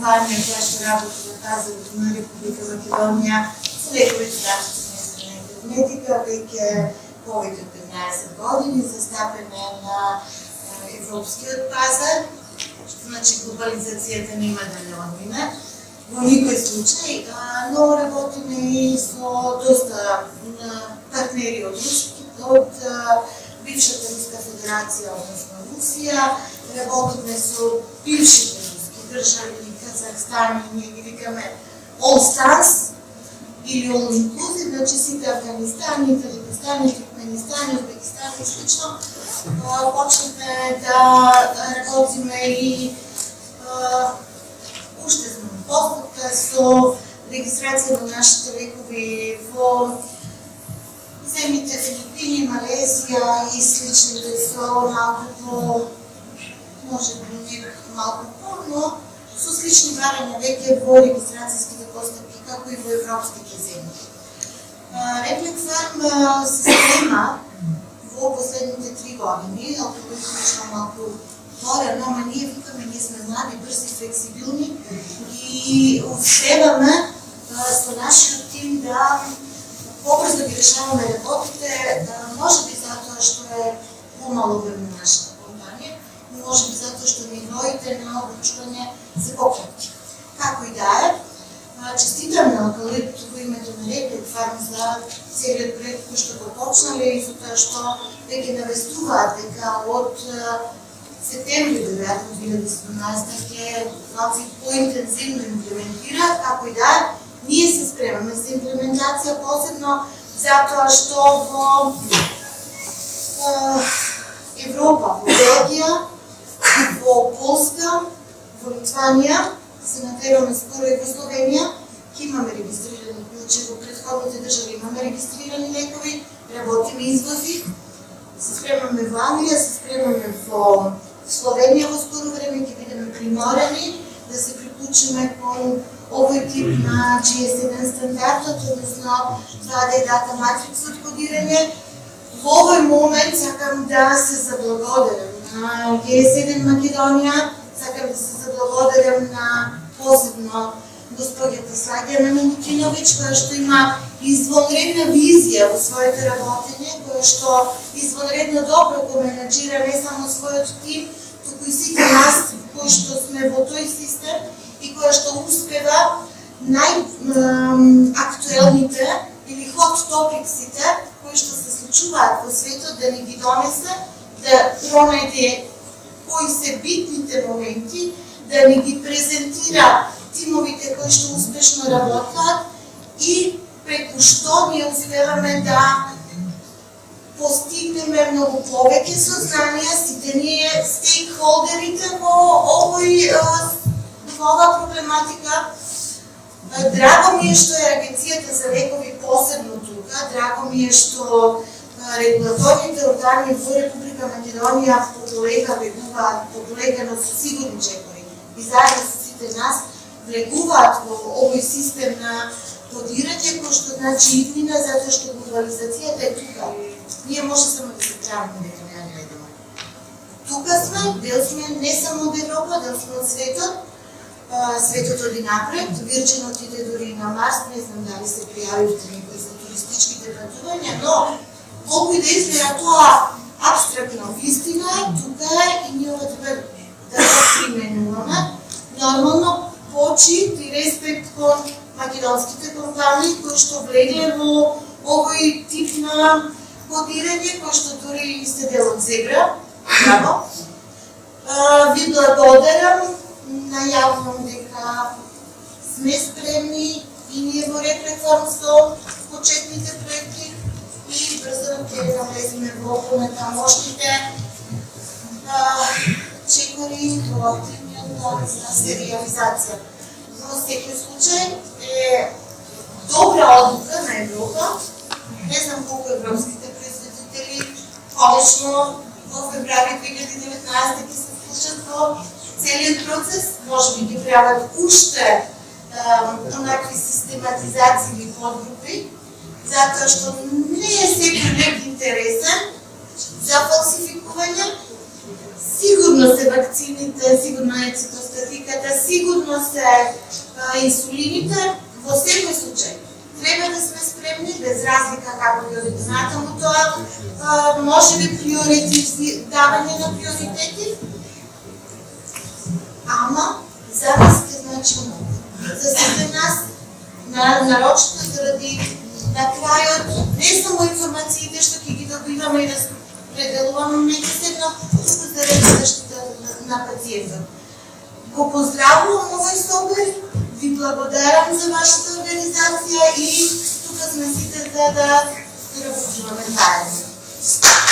компанија која што работи во пазарот на Република Македонија со неговите работи на козметика веќе повеќе од 15 години, застапена на европскиот пазар, што значи глобализацијата нема да не одмине во никој случај, но работиме и со доста партнери од бившата Руска федерација, односно Русија, работиме со бившите руски држави, Казахстан, ние ги викаме All Stars или All Inclusive, значи сите Афганистани, Таджикистани, Туркменистани, Узбекистани и слично. Почнахме да работиме и уште сме постапка со регистрација на нашите лекови во земите Филипини, Малезија и сличните со малку по, може би некако малку по, но со слични барања веќе во регистрацијските постапки, како и во европските земји. Рефлекс Фарм се спрема во последните 3 години, алкоголично малку порано, ама ние викаме, ние сме млади, брзи, флексибилни и успеваме со нашиот тим да побрзо ги решаваме работите, може би затоа што е помало време нашата компанија, може би затоа што нивоите на обучување се пократки. Како и да е, честитам на Алкалит во името на Рефлекс Фарм за целиот проект кој што го почнале и за тоа што веќе навестуваат дека од септември веројатно 2017 ќе малку поинтензивно имплементира, како и да е, ние се спремаме за имплементација, посебно затоа што во Европа, во Белгија, во Полска, во Литванија, се надеваме скоро и во Словенија, ќе имаме регистрирани, значи во претходните држави имаме регистрирани лекови, работиме извози, се спремаме во Англија, се спремаме во Словенија во скоро време, ќе бидеме приморани да се приклучиме кон овој тип на GS1 стандартот, односно това да е дата матрикс од кодирање. Во овој момент сакам да се заблагодарам на GS1 Македонија, сакам да се заблагодарам на посебно госпоѓата Слагјана Милутиновиќ, која што има извонредна визија во своето работење, која што извонредно добро го менаџира не само својот тим, туку и сите нас кои што сме во тој систем и која што успева најактуелните или hot topicsите кои што се случуваат во светот да ни ги донесе, да пронајде кои се битните моменти, да ни ги презентира тимовите кои што успешно работат и преку што ние успеваме да постигнеме многу повеќе сознанија сите ние стейкхолдерите во ова проблематика. Драго ми е што е Агенцијата за лекови посебно тука, драго ми е што регулаторните органи во Република Македонија пополека но со сигурни чекори и заедно со сите нас влегуваат во овој систем на кодирање, кој што значи иднина, затоа што глобализацијата е тука. Ние може само да се правиме дека не ја гледаме. Тука сме, дел сме не само од Европа, дел сме од светот. Светот оди напред, Вирџин отиде дури на Марс, не знам дали се пријавивте некои за туристичките патувања, но колку и да изгледа тоа апстрактно вистина, тука е и ние ова треба да го применуваме. Нормално, почит и респект кон македонските компании кои што влегле во овој тип на кодирање, кој што дури сте дел од Зебра. Браво! Ви благодарам, најавувам дека сме спремни и ние во Рефлекс Фарм со почетните проекти и брзо ќе навлеземе во понатамошните чекори во активниот план за сериализација. Во секој случај е добра одлука на Европа. Не знам колку европските производители конечно во февруари 2019 ќе се вклучат во целиот процес. Може би ги прават уште онакви систематизации или подгрупи, затоа што не е секој лек интересен за фалсификување. Сигурно се вакцините, сигурно е цитостатиката, сигурно се инсулините. Во секој случај треба да сме спремни, без разлика како ги одитонатамо тоа, може би давање на приоритети, ама за нас е значи много. За сите нас, нарочно заради на крајот, не само информациите што ќе ги добиваме и разпределуваме меѓусебно, туку заради заштита на пациентот. Го поздравувам овој собор, ви благодарам за вашата организација и тука сме сите за да работиме заедно.